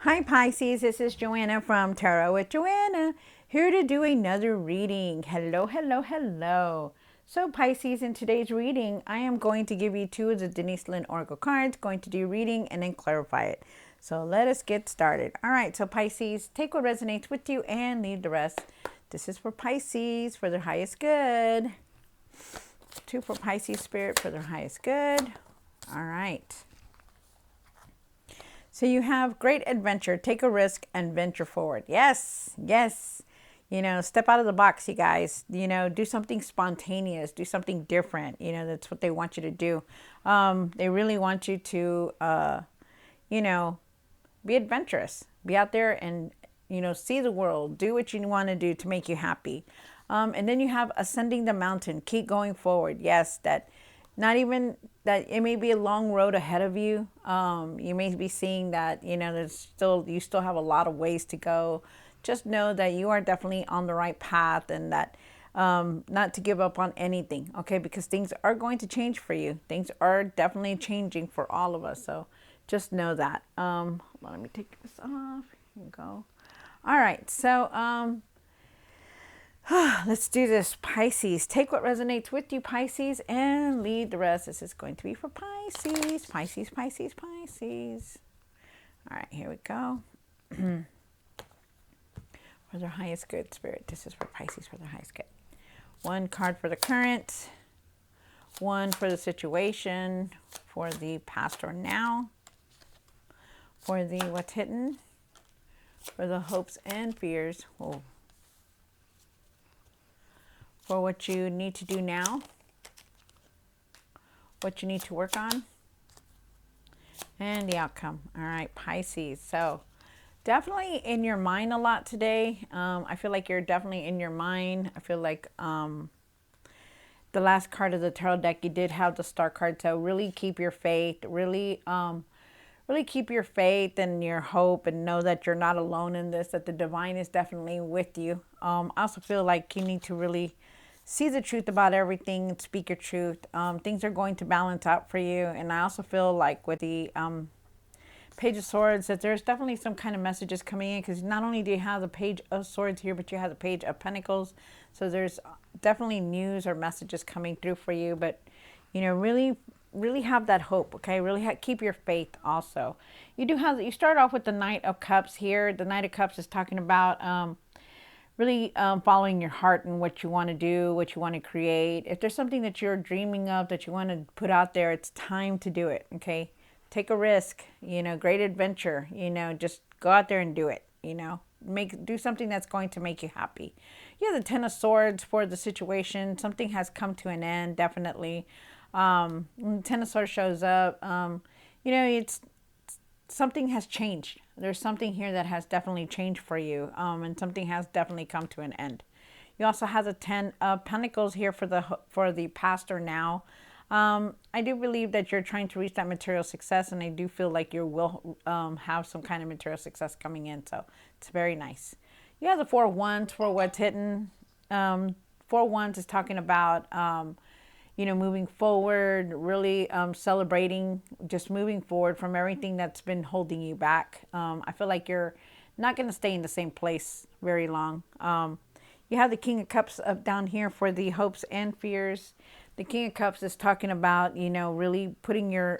Hi Pisces, this is Joanna from Tarot with Joanna, here to do another reading. Hello, hello, hello. So Pisces, in today's reading, I am going to give you two of the Denise Lynn Oracle cards, going to do reading and then clarify it. So let us get started. All right, so Pisces, take what resonates with you and leave the rest. This is for Pisces for their highest good. Two for Pisces spirit for their highest good. All right. So you have great adventure, take a risk and venture forward. Yes, yes. Step out of the box, you guys. Do something spontaneous, do something different. That's what they want you to do. They really want you to, be adventurous. Be out there and, see the world. Do what you want to do to make you happy. And then you have ascending the mountain. Keep going forward. Yes, that not even that it may be a long road ahead of you. You may be seeing that, you still have a lot of ways to go. Just know that you are definitely on the right path, and that not to give up on anything, okay? Because things are going to change for you. Things are definitely changing for all of us. So just know that. Let me take this off. Here we go. All right. So let's do this, Pisces. Take what resonates with you, Pisces, and leave the rest. This is going to be for Pisces. Pisces, Pisces, Pisces. All right, here we go. For their highest good, Spirit. This is for Pisces for their highest good. One card for the current. One for the situation. For the past or now. For the what's hidden. For the hopes and fears. Whoa. For what you need to do now, what you need to work on, and the outcome. All right, Pisces. So definitely in your mind a lot today. I feel like you're definitely in your mind. I feel like the last card of the tarot deck, you did have the star card. So really keep your faith. Really keep your faith and your hope, and know that you're not alone in this, that the divine is definitely with you. I also feel like you need to really see the truth about everything and speak your truth. Things are going to balance out for you. And I also feel like with the Page of Swords, that there's definitely some kind of messages coming in, because not only do you have the Page of Swords here, but you have the Page of Pentacles. So there's definitely news or messages coming through for you. But, really have that hope, okay? Really keep your faith also. You start off with the Knight of Cups here. The Knight of Cups is talking about really following your heart and what you want to do, what you want to create. If there's something that you're dreaming of that you want to put out there, it's time to do it, okay? Take a risk, great adventure, just go out there and do it, do something that's going to make you happy. You have the Ten of Swords for the situation. Something has come to an end, definitely. When the Ten of Swords shows up, it's something has changed. There's something here that has definitely changed for you, and something has definitely come to an end. You also have the Ten of Pentacles here for the past or now. I do believe that you're trying to reach that material success, and I do feel like you will have some kind of material success coming in. So it's very nice. You have the Four of Wands for what's hidden. Four of Wands is talking about moving forward, really celebrating, just moving forward from everything that's been holding you back. I feel like you're not going to stay in the same place very long. You have the King of Cups up down here for the hopes and fears. The King of Cups is talking about, really putting your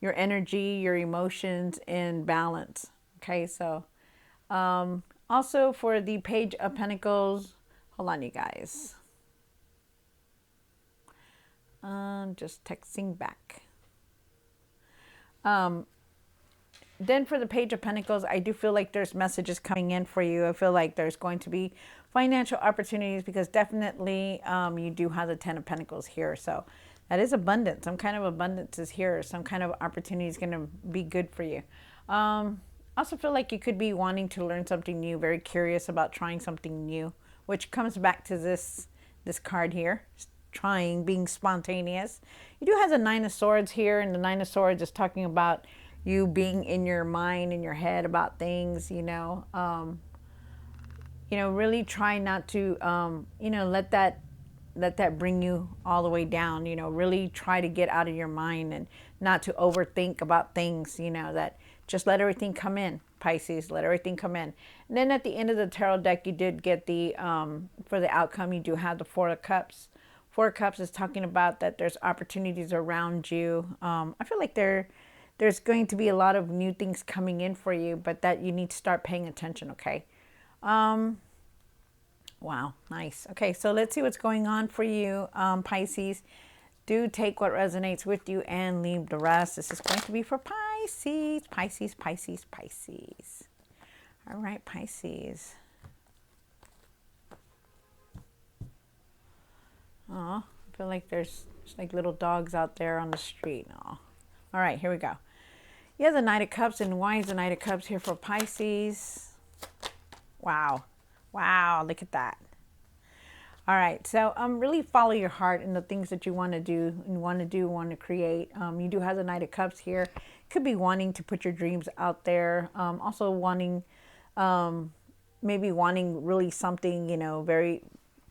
energy, your emotions in balance. Okay, so also for the Page of Pentacles, hold on, you guys. Just texting back. Then for the Page of Pentacles, I do feel like there's messages coming in for you. I feel like there's going to be financial opportunities, because definitely you do have the Ten of Pentacles here. So that is abundance. Some kind of abundance is here. Some kind of opportunity is going to be good for you. I also feel like you could be wanting to learn something new, very curious about trying something new, which comes back to this card here. Being spontaneous. You do have the Nine of Swords here, and the Nine of Swords is talking about you being in your mind, in your head about things, really try not to, let that bring you all the way down. Really try to get out of your mind and not to overthink about things, you know, that just let everything come in, Pisces, let everything come in. And then at the end of the tarot deck, you did get the, for the outcome, you do have the Four of Cups. Four of Cups is talking about that there's opportunities around you. I feel like there's going to be a lot of new things coming in for you, but that you need to start paying attention, okay? Wow, nice. Okay, so let's see what's going on for you, Pisces. Do take what resonates with you and leave the rest. This is going to be for Pisces, Pisces, Pisces, Pisces. All right, Pisces. Oh, I feel like there's like little dogs out there on the street. Oh. All right, here we go. You have the Knight of Cups, and why is the Knight of Cups here for Pisces? Wow. Wow, look at that. All right, so really follow your heart and the things that you want to do and want to create. You do have the Knight of Cups here. Could be wanting to put your dreams out there. Also wanting, maybe wanting really something, you know, very,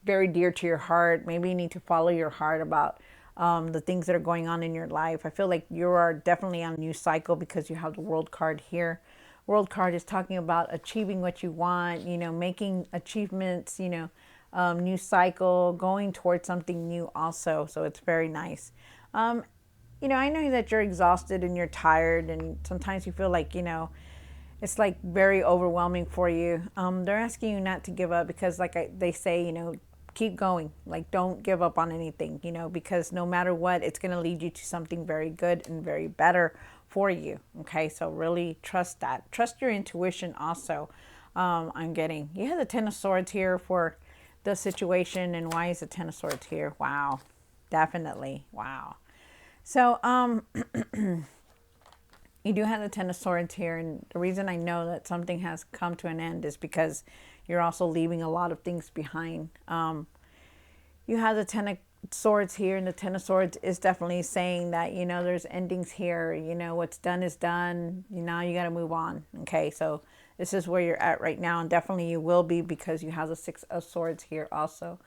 very dear to your heart. Maybe you need to follow your heart about the things that are going on in your life. I feel like you are definitely on a new cycle because you have the World card here. World card is talking about achieving what you want, you know, making achievements, you know, new cycle, going towards something new also. So it's very nice. You know, I know that you're exhausted and you're tired, and sometimes you feel like, you know, it's like very overwhelming for you. They're asking you not to give up because they say, you know, keep going. Like, don't give up on anything, you know, because no matter what, it's going to lead you to something very good and very better for you. Okay, so really trust that. Trust your intuition also. I'm getting, you have the Ten of Swords here for the situation. And why is the Ten of Swords here? Wow, definitely. Wow. So you do have the Ten of Swords here, and the reason I know that something has come to an end is because you're also leaving a lot of things behind. You have the Ten of Swords here, and the Ten of Swords is definitely saying that, you know, there's endings here. You know, what's done is done. Now you got to move on. Okay, so this is where you're at right now, and definitely you will be because you have the Six of Swords here also.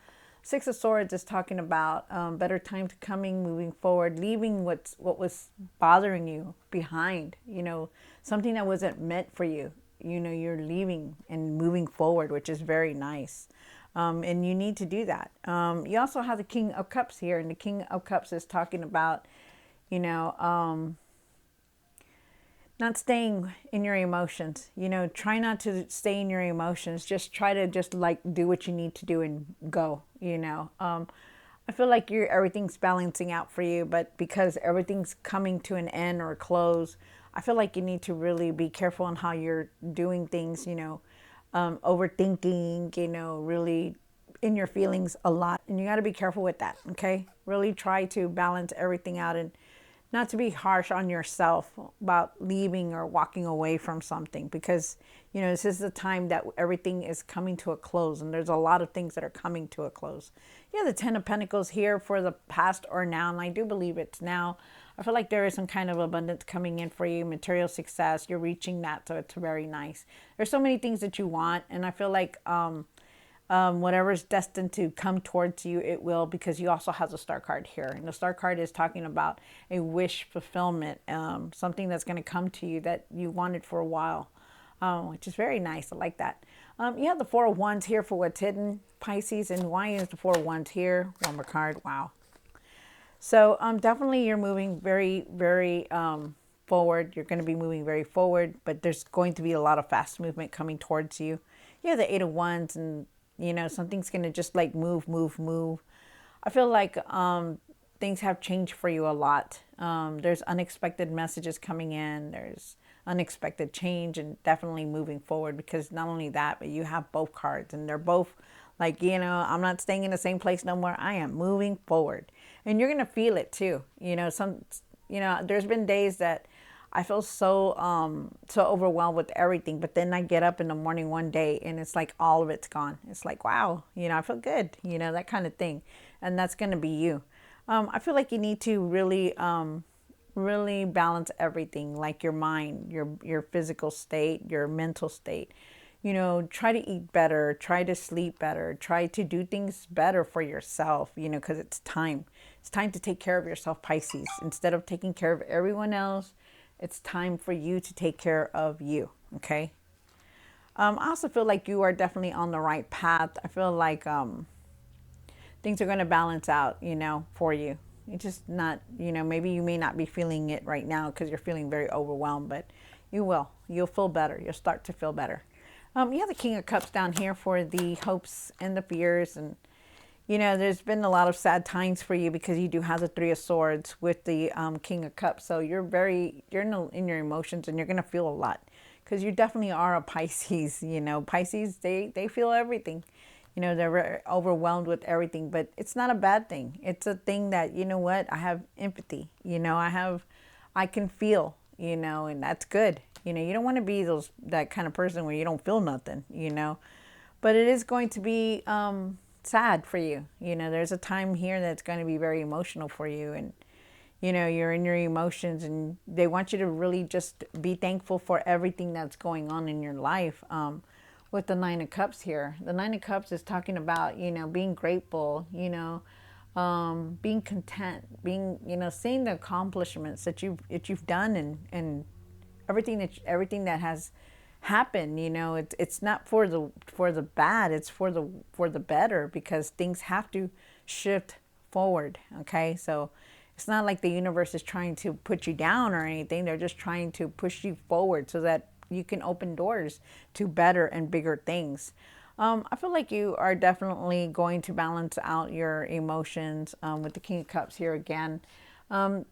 Six of Swords is talking about better times coming, moving forward, leaving what was bothering you behind. You know, something that wasn't meant for you. You know, you're leaving and moving forward, which is very nice. And you need to do that. You also have the King of Cups here, and the King of Cups is talking about, you know, not staying in your emotions. You know, try not to stay in your emotions. Just try to just like do what you need to do and go, you know. I feel like everything's balancing out for you, but because everything's coming to an end or a close, I feel like you need to really be careful on how you're doing things, you know, overthinking, you know, really in your feelings a lot. And you got to be careful with that, okay? Really try to balance everything out and not to be harsh on yourself about leaving or walking away from something, because, you know, this is the time that everything is coming to a close, and there's a lot of things that are coming to a close. Yeah, the Ten of Pentacles here for the past or now, and I do believe it's now. I feel like there is some kind of abundance coming in for you, material success. You're reaching that, so it's very nice. There's so many things that you want, and I feel like whatever's destined to come towards you, it will, because you also have the Star card here. And the Star card is talking about a wish fulfillment, something that's going to come to you that you wanted for a while, which is very nice. I like that. You have the Four of Wands here for what's hidden, Pisces. And why is the Four of Wands here? One more card. Wow. So definitely you're moving very, very forward. You're going to be moving very forward, but there's going to be a lot of fast movement coming towards you. You have the Eight of Wands, and you know, something's going to just like move, move, move. I feel like things have changed for you a lot. There's unexpected messages coming in. There's unexpected change, and definitely moving forward, because not only that, but you have both cards, and they're both like, you know, I'm not staying in the same place no more. I am moving forward. And you're going to feel it too. You know, there's been days that I feel so so overwhelmed with everything, but then I get up in the morning one day and it's like all of it's gone. It's like, wow, you know, I feel good, you know, that kind of thing. And that's going to be you. I feel like you need to really really balance everything, like your mind, your physical state, your mental state. you know, try to eat better, try to sleep better, try to do things better for yourself, you know, because it's time. It's time to take care of yourself, Pisces. Instead of taking care of everyone else, it's time for you to take care of you, okay? I also feel like you are definitely on the right path. I feel like things are going to balance out, you know, for you. It's just not, you know, maybe you may not be feeling it right now because you're feeling very overwhelmed, but you will. You'll feel better. You'll start to feel better. You have the King of Cups down here for the hopes and the fears. And, you know, there's been a lot of sad times for you because you do have the Three of Swords with the King of Cups. So you're in your emotions, and you're going to feel a lot because you definitely are a Pisces. You know, Pisces, they feel everything. You know, they're very overwhelmed with everything, but it's not a bad thing. It's a thing that, you know what, I have empathy. You know, I can feel, you know, and that's good. You know, you don't want to be that kind of person where you don't feel nothing, you know, but it is going to be sad for you. You know, there's a time here that's going to be very emotional for you, and, you know, you're in your emotions, and they want you to really just be thankful for everything that's going on in your life. With the Nine of Cups here, the Nine of Cups is talking about, you know, being grateful, you know, being content, being, you know, seeing the accomplishments that you've done, and everything that has happened. You know, it's not for the bad, it's for the better, because things have to shift forward. Okay, so it's not like the universe is trying to put you down or anything. They're just trying to push you forward so that you can open doors to better and bigger things. I feel like you are definitely going to balance out your emotions with the King of Cups here again.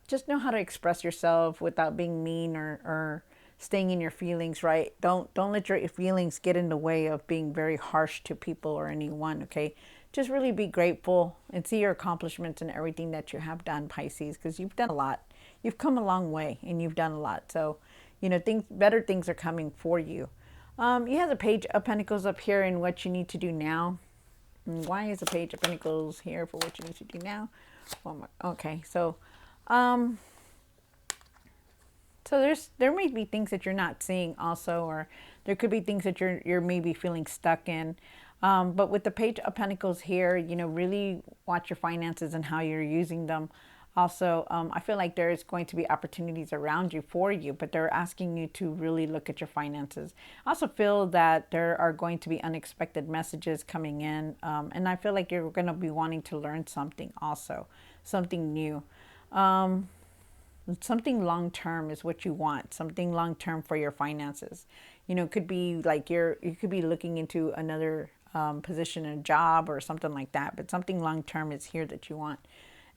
Just know how to express yourself without being mean or staying in your feelings, right? Don't let your feelings get in the way of being very harsh to people or anyone, okay? Just really be grateful and see your accomplishments and everything that you have done, Pisces, because you've done a lot. You've come a long way, and you've done a lot. So, you know, better things are coming for you. You have the Page of Pentacles up here in what you need to do now. And why is the Page of Pentacles here for what you need to do now? Okay, so there may be things that you're not seeing also, or there could be things that you're maybe feeling stuck in. But with the Page of Pentacles here, you know, really watch your finances and how you're using them. Also, I feel like there is going to be opportunities around you for you, but they're asking you to really look at your finances. I also feel that there are going to be unexpected messages coming in, and I feel like you're going to be wanting to learn something also, something new. Something long term is what you want, something long term for your finances. You know, it could be like you could be looking into another position in a job or something like that, but something long term is here that you want.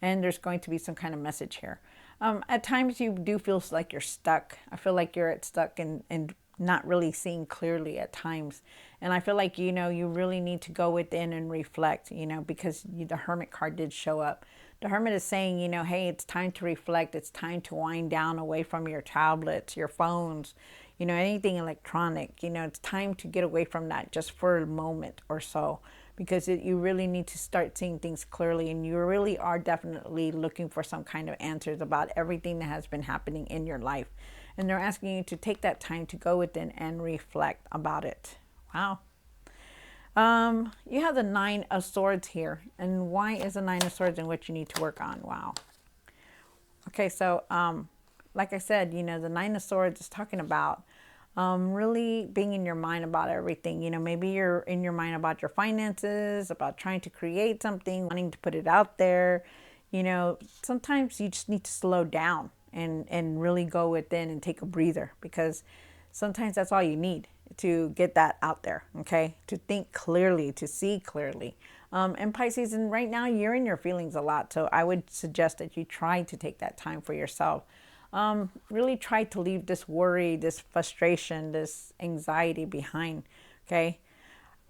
And there's going to be some kind of message here. At times you do feel like you're stuck. I feel like you're stuck and not really seeing clearly at times. And I feel like, you know, you really need to go within and reflect, you know, because the Hermit card did show up. The Hermit is saying, you know, hey, it's time to reflect. It's time to wind down away from your tablets, your phones, you know, anything electronic. You know, it's time to get away from that just for a moment or so, because you really need to start seeing things clearly, and you really are definitely looking for some kind of answers about everything that has been happening in your life. And they're asking you to take that time to go within and reflect about it. Wow. You have the Nine of Swords here. And why is the Nine of Swords and what you need to work on? Wow. Okay, so like I said, you know, the Nine of Swords is talking about really being in your mind about everything. You know, maybe you're in your mind about your finances, about trying to create something, wanting to put it out there. You know, sometimes you just need to slow down and really go within and take a breather, because sometimes that's all you need to get that out there, okay? To think clearly, to see clearly. And Pisces, and right now you're in your feelings a lot, so I would suggest that you try to take that time for yourself. Really try to leave this worry, this frustration, this anxiety behind, okay?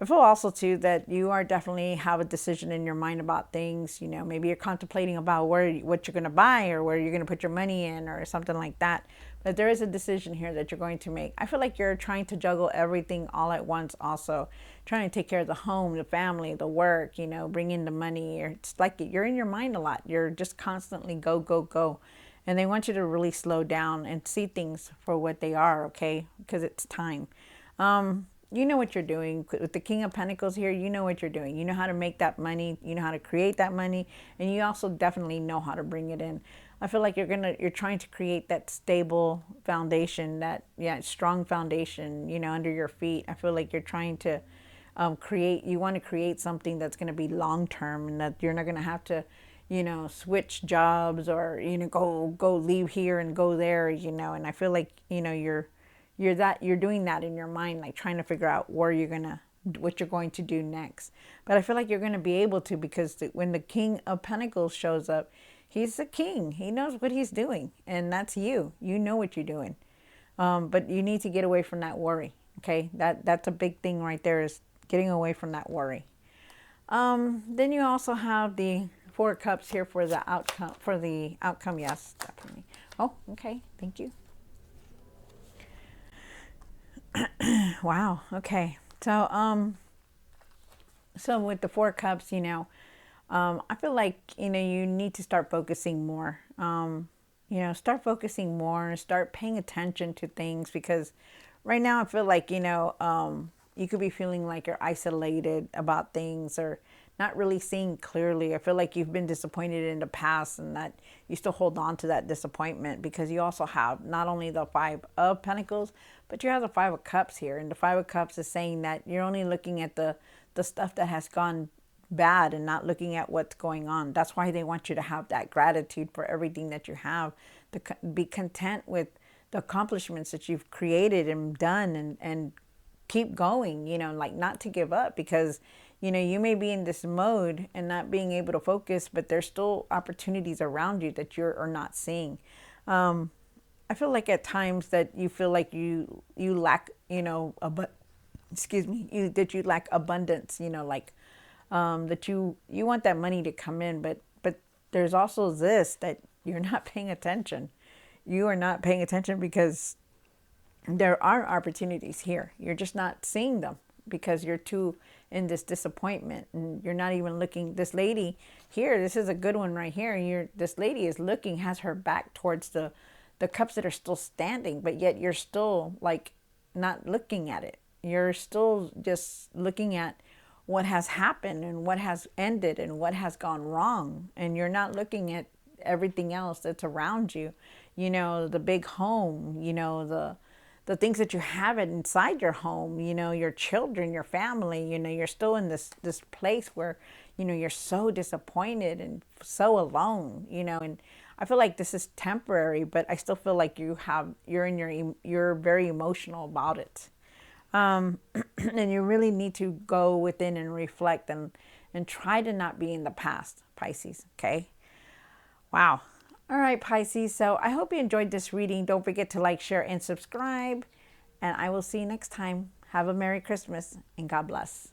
I feel also too that you are definitely have a decision in your mind about things. You know, maybe you're contemplating about what you're going to buy or where you're going to put your money in or something like that. But there is a decision here that you're going to make. I feel like you're trying to juggle everything all at once also. Trying to take care of the home, the family, the work, you know, bring in the money. It's like you're in your mind a lot. You're just constantly go, go, go. And they want you to really slow down and see things for what they are, okay? Because it's time. you know what you're doing with the King of Pentacles here. You know what you're doing. You know how to make that money. You know how to create that money, and you also definitely know how to bring it in. I feel like you're trying to create that stable foundation, that strong foundation, under your feet. I feel like you're trying to you want to create something that's going to be long term, and that you're not going to have to, switch jobs, or go leave here and go there, and I feel like you're doing that in your mind, like trying to figure out what you're going to do next. But I feel like you're going to be able to, because when the King of Pentacles shows up, he's the king. He knows what he's doing, and that's you. You know what you're doing. But you need to get away from that worry. Okay, that's a big thing right there, is getting away from that worry. Then you also have the Four of Cups here for the outcome. For the outcome, yes, definitely. Oh, okay, thank you. Wow. Okay. So with the Four of Cups, I feel like you need to start focusing more. Start focusing more. Start paying attention to things, because right now I feel like you could be feeling like you're isolated about things, or not really seeing clearly. I feel like you've been disappointed in the past, and that you still hold on to that disappointment, because you also have not only the Five of Pentacles, but you have the Five of Cups here. And the Five of Cups is saying that you're only looking at the stuff that has gone bad, and not looking at what's going on. That's why they want you to have that gratitude for everything that you have, to be content with the accomplishments that you've created and done, and keep going, like not to give up, because you may be in this mode and not being able to focus, but there's still opportunities around you that you're not seeing. I feel like at times that you feel like you lack, that you lack abundance, like that you want that money to come in, but there's also this, that you're not paying attention. You are not paying attention, because there are opportunities here. You're just not seeing them, because you're too in this disappointment, and you're not even looking. This lady here, this is a good one right here. This lady is looking, has her back towards the cups that are still standing, but yet you're still like not looking at it. You're still just looking at what has happened, and what has ended, and what has gone wrong, and you're not looking at everything else that's around you. The big home, the things that you have inside your home, your children, your family. You're still in this place where you're so disappointed and so alone, and I feel like this is temporary, but I still feel like you're very emotional about it. And you really need to go within and reflect, and try to not be in the past, Pisces. Okay. Wow. All right, Pisces. So I hope you enjoyed this reading. Don't forget to like, share, and subscribe. And I will see you next time. Have a Merry Christmas, and God bless.